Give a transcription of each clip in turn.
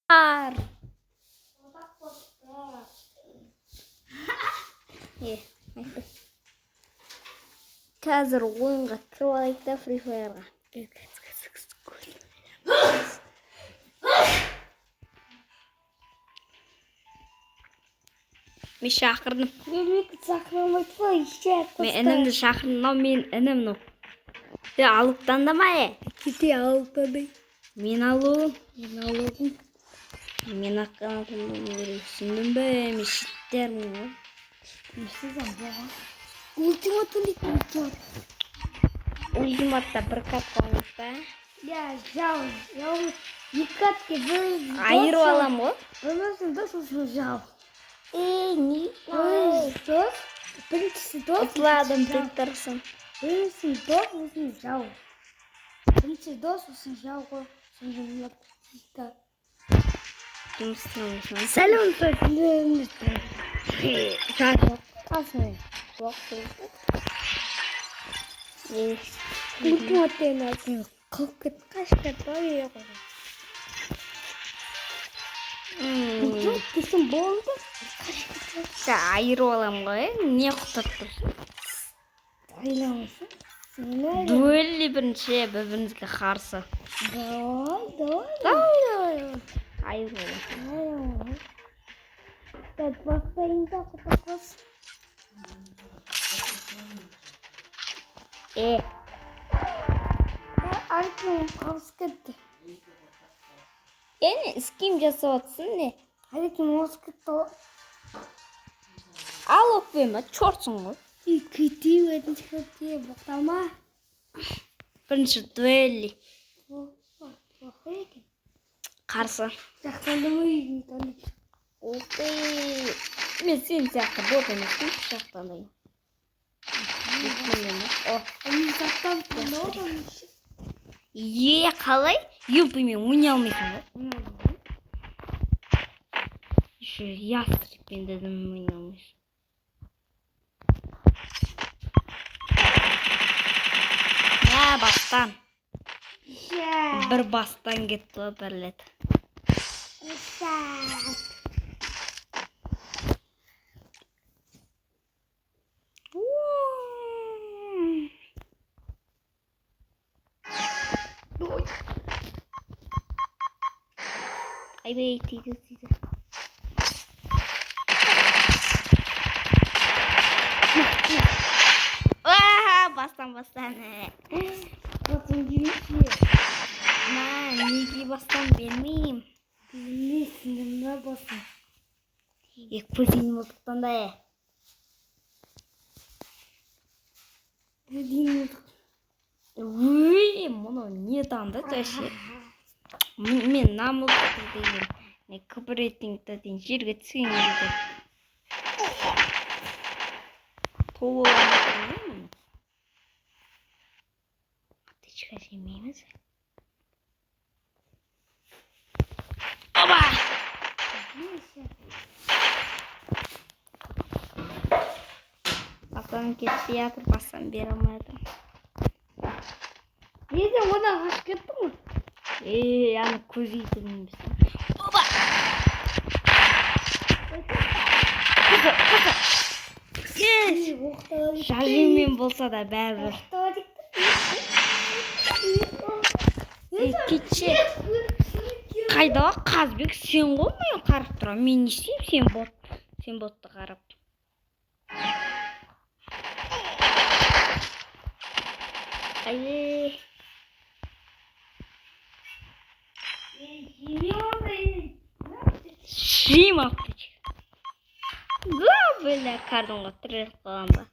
Ар. Қазір ойынға кіріп алайық та Free Fire'ға. Мен шақырдым. Мен шақырмайды ма? Мен інімді шақырдым, мен інім ну. Алып таңдамай. Кете алып таңдай. Мен алуым. Мен Мен аққанатым түсіндім бе? Мен шиттермін ғой. Несізім болған? Ультиматтан дейін Ультиматта бір катқа ойнап па? Жау. Екі катке бір... Айырып алам ғой. Біріміздің дос үшін жау. Не? Дос. Біріншісі дос. Ұтладым тектірсің. Біріншісі дос үшін жау. Біріншісі дос үшін жау ғой. Сонда Жұмыстың сәлем сөйлеміз. Қасың. Ультиматтан алсын. Қылып кет, қашқат бай еғыр. Жоқ, кесім болды. Айырып алам ғой. Не құтып тұрсың? Айламысың. Дуэлли бірінші бірімізге қарсы. Давай. Айырып алам. Так, бастайын да құтақыз. Артым қалыс кетті. Ским жасап атсың не? Артым қалыс кетті. Ал оқпайма, чортсың ғой. Кете өтінші көте бұқтама. Бірінші дуэлли. Оқы екен. Қарсы. Жақтандымы үйін танып. Окей. Мен сен сияқты бот емеспін, жақтандайын. Мен жақтан танып. Қалай? Юпимен ойнай алмайсың ғой. Еще ястребпен дедім ойнай алмайсың. Бастан. Бір бастан кетті ғой бір рет. Айбей, тиді. Бастан. Бастан демеші. Неге бастан бермеймін? Білмейсің, не бастан? Екпөзейін ұлттықтан да мұны не танды төші? Мен намылды деген, күбіретіңді дейін жерге түсейін деді. Толуын Птичка жемейміз. Оба! Бастан кетті ятыр, бастан бер алмайдым. Неден одан қаш кетті ма? Аны көзейтінің біздің. Оба! Жаржымен болса да бәрібір. Кетші. Қайда Қазбек, сен ғой мен қарып тұрам. Мен не істеймін, сен ботты қарап. Айе. Жим аптыч. Да, бля, кардонға тірел қаланда.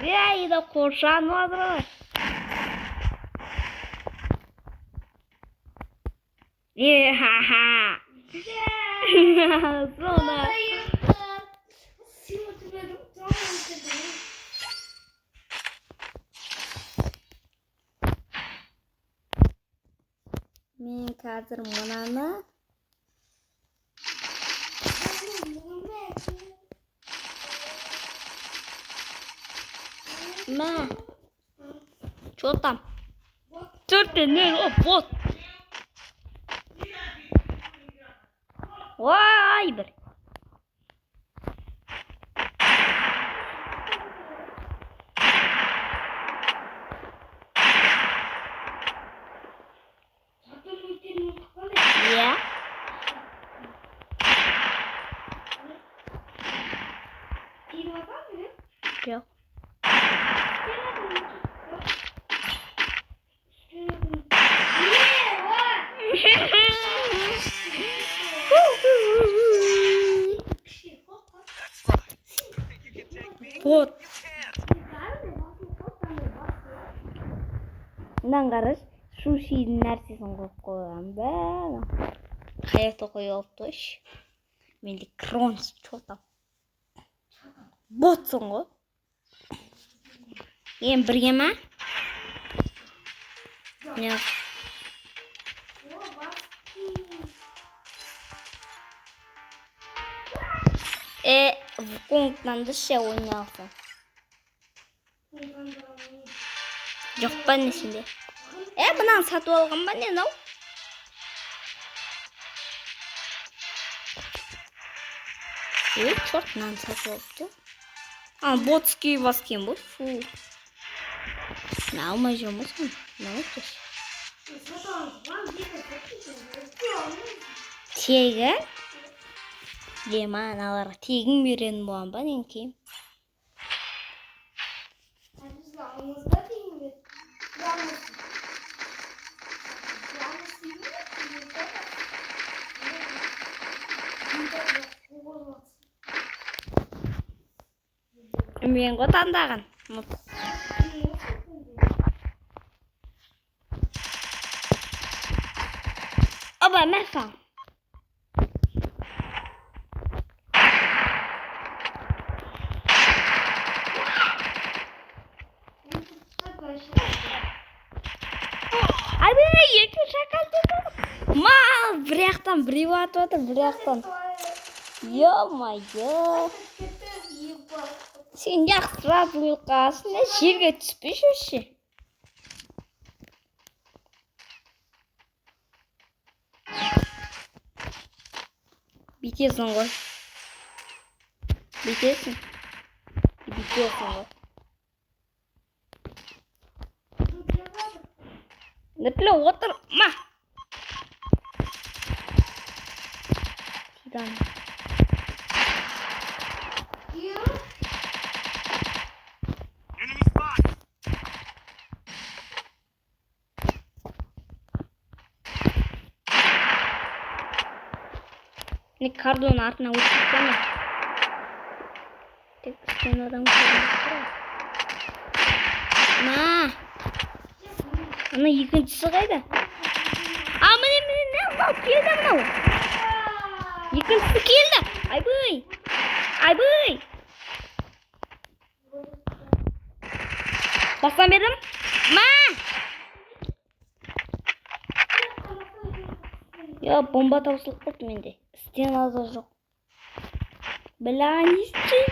Айда қоршан вадыр. Ха-ха. Зона. қазір мынаны мә что там не вот ой бір иә жоқ вот мынаны қарашы сушидің нәрсесін қойып қойған бәрі қаяқта қойып алыпты ғой менде кронс что там ботсың ғой енді бірге ма нет в комнатаны да ше ойнай алсам жоқ па не сенде мынаны сатып алған ба не мынау черт мынаны сатып алыпты ботский баскен бұл фу мына алмай жүрмесін мынау тегін дема аналарға тегін беретін болған ба мен кейін мен ғой таңдаған оба мәсал екі шакал ма бір жақтан біреу атып отыр бір жақтан ё-моё сен жақсырақ бұйырқасың жерге түспеші вообще бүйтесің ғой бүйтесің ғой Напілі отыр, ма! Тидан. Не кардон артына өтіп көне. Тек сен адам көрініп. Ма! Ана екіншісі қайда? Міне не алып келді мынау? Екіншісі келді. Айбай! Айбай! Басам бердім? Ма! Бомба таусылып қалды менде. Стен алды жоқ. Бля, не істейм?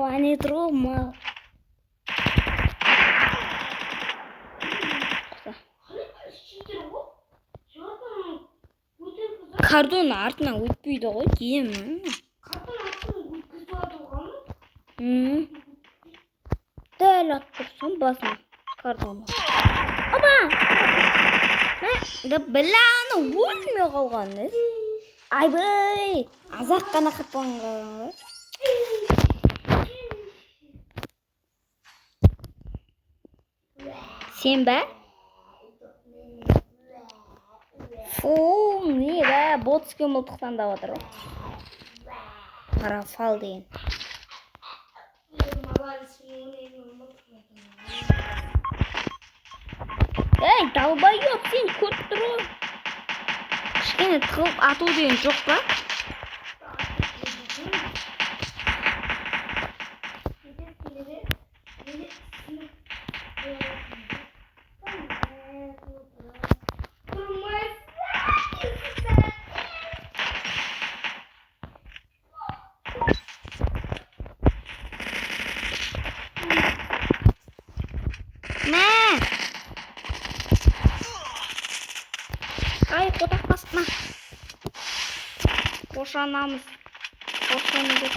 Ане тұр ғой, мал. Кардон артынан өтпейді ғой, деймін. Кардон артынан өткізіп алған? Дәл ат тұрсам басына кардон. Аба! Бля, аны өлмей қалған. Айбай! Азақ қана қапанған. Сен бә? Фу, не бә? Ботский мылтықтан да отыр. Парафал деген. Ей, долбоёб, сен көріп тұр ғой. Кішкене тығылып ату деген жоқ па? Ай куда басма. Boşanamız. Boşanacak.